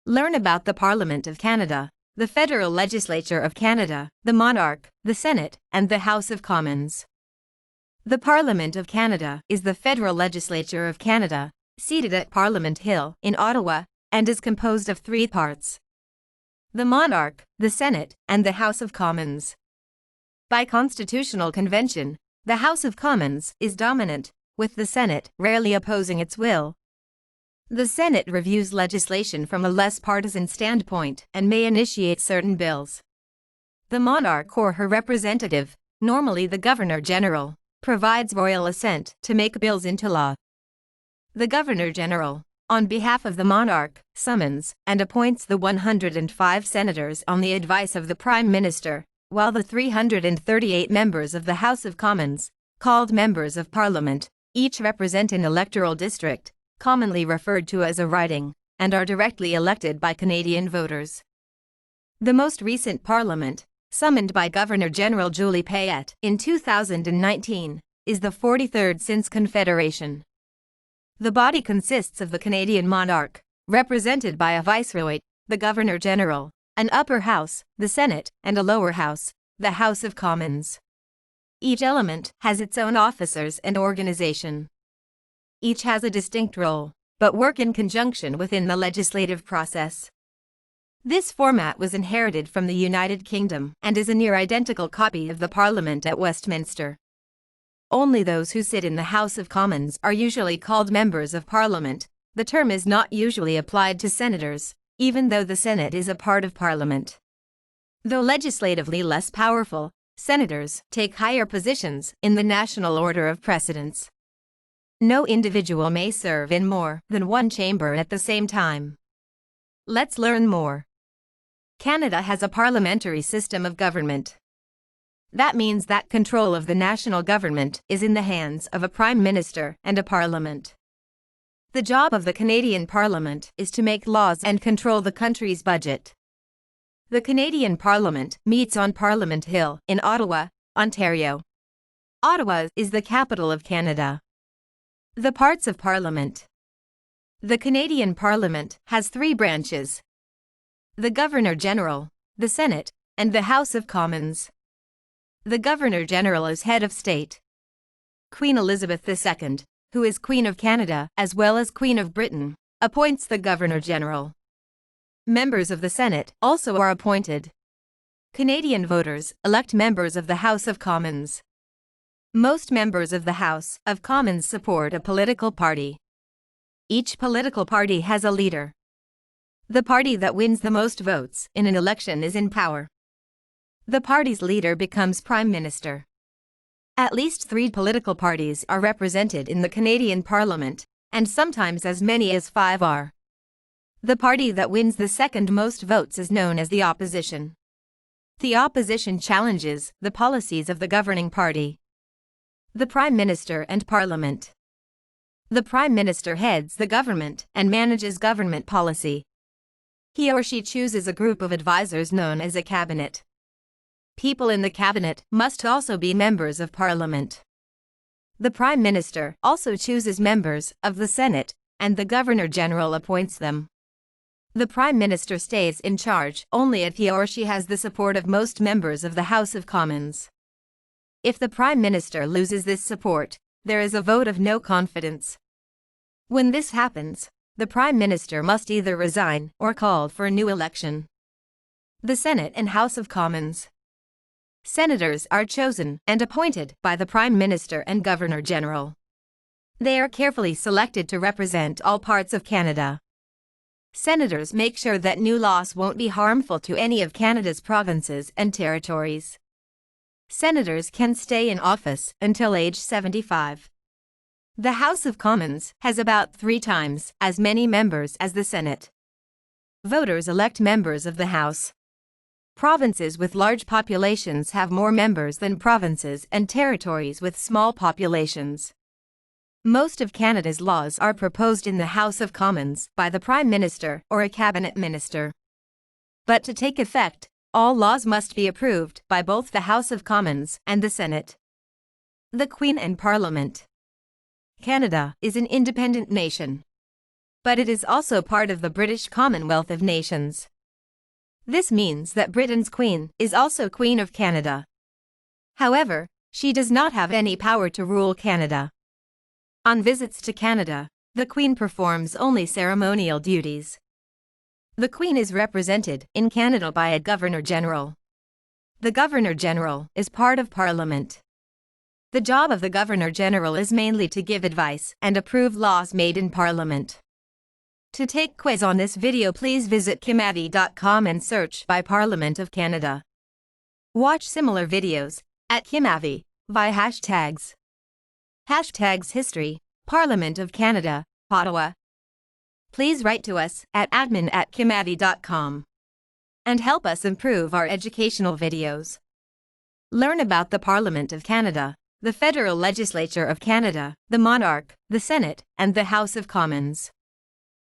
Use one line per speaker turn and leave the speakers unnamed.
Learn about the Parliament of Canada, the federal legislature of Canada, the Monarch, the Senate, and the House of Commons. The Parliament of Canada is the federal legislature of Canada, seated at Parliament Hill in Ottawa, and is composed of three parts: the Monarch, the Senate, and the House of Commons. By constitutional convention, the House of Commons is dominant, with the Senate rarely opposing its will. The Senate reviews legislation from a less partisan standpoint and may initiate certain bills. The monarch or her representative, normally the Governor-General, provides royal assent to make bills into law. The Governor-General, on behalf of the monarch, summons and appoints the 105 senators on the advice of the Prime Minister, while the 338 members of the House of Commons, called Members of Parliament, each represent an electoral district, commonly referred to as a riding, and are directly elected by Canadian voters. The most recent Parliament, summoned by Governor-General Julie Payette in 2019, is the 43rd since Confederation. The body consists of the Canadian monarch, represented by a viceroy, the Governor-General, an upper house, the Senate, and a lower house, the House of Commons. Each element has its own officers and organization. Each has a distinct role, but work in conjunction within the legislative process. This format was inherited from the United Kingdom and is a near identical copy of the Parliament at Westminster. Only those who sit in the House of Commons are usually called Members of Parliament. The term is not usually applied to senators, even though the Senate is a part of Parliament. Though legislatively less powerful, senators take higher positions in the national order of precedence. No individual may serve in more than one chamber at the same time. Let's learn more. Canada has a parliamentary system of government. That means that control of the national government is in the hands of a Prime Minister and a Parliament. The job of the Canadian Parliament is to make laws and control the country's budget. The Canadian Parliament meets on Parliament Hill in Ottawa, Ontario. Ottawa is the capital of Canada. The parts of Parliament. The Canadian Parliament has three branches: the Governor-General, the Senate, and the House of Commons. The Governor-General is head of state. Queen Elizabeth II, who is Queen of Canada as well as Queen of Britain, appoints the Governor-General. Members of the Senate also are appointed. Canadian voters elect members of the House of Commons. Most members of the House of Commons support a political party. Each political party has a leader. The party that wins the most votes in an election is in power. The party's leader becomes Prime Minister. At least 3 political parties are represented in the Canadian Parliament, and sometimes as many as 5 are. The party that wins the second most votes is known as the opposition. The opposition challenges the policies of the governing party. The Prime Minister and Parliament. The Prime Minister heads the government and manages government policy. He or she chooses a group of advisors known as a cabinet. People in the cabinet must also be members of Parliament. The Prime Minister also chooses members of the Senate, and the Governor-General appoints them. The Prime Minister stays in charge only if he or she has the support of most members of the House of Commons. If the Prime Minister loses this support, there is a vote of no confidence. When this happens, the Prime Minister must either resign or call for a new election. The Senate and House of Commons. Senators are chosen and appointed by the Prime Minister and Governor-General. They are carefully selected to represent all parts of Canada. Senators make sure that new laws won't be harmful to any of Canada's provinces and territories. Senators can stay in office until age 75. The House of Commons has about 3 times as many members as the Senate. Voters elect members of the House. Provinces with large populations have more members than provinces and territories with small populations. Most of Canada's laws are proposed in the House of Commons by the Prime Minister or a cabinet minister. But to take effect, all laws must be approved by both the House of Commons and the Senate. The Queen and Parliament. Canada is an independent nation. but it is also part of the British Commonwealth of Nations. This means that Britain's Queen is also Queen of Canada. However, she does not have any power to rule Canada. On visits to Canada, the Queen performs only ceremonial duties. The Queen is represented in Canada by a Governor-General. The Governor-General is part of Parliament. The job of the Governor-General is mainly to give advice and approve laws made in Parliament. To take quiz on this video, please visit kimavi.com and search by Parliament of Canada. Watch similar videos at Kimavi via hashtags. Hashtags History, Parliament of Canada, Ottawa. Please write to us at admin@kimavi.com and help us improve our educational videos. Learn about the Parliament of Canada, the Federal Legislature of Canada, the Monarch, the Senate, and the House of Commons.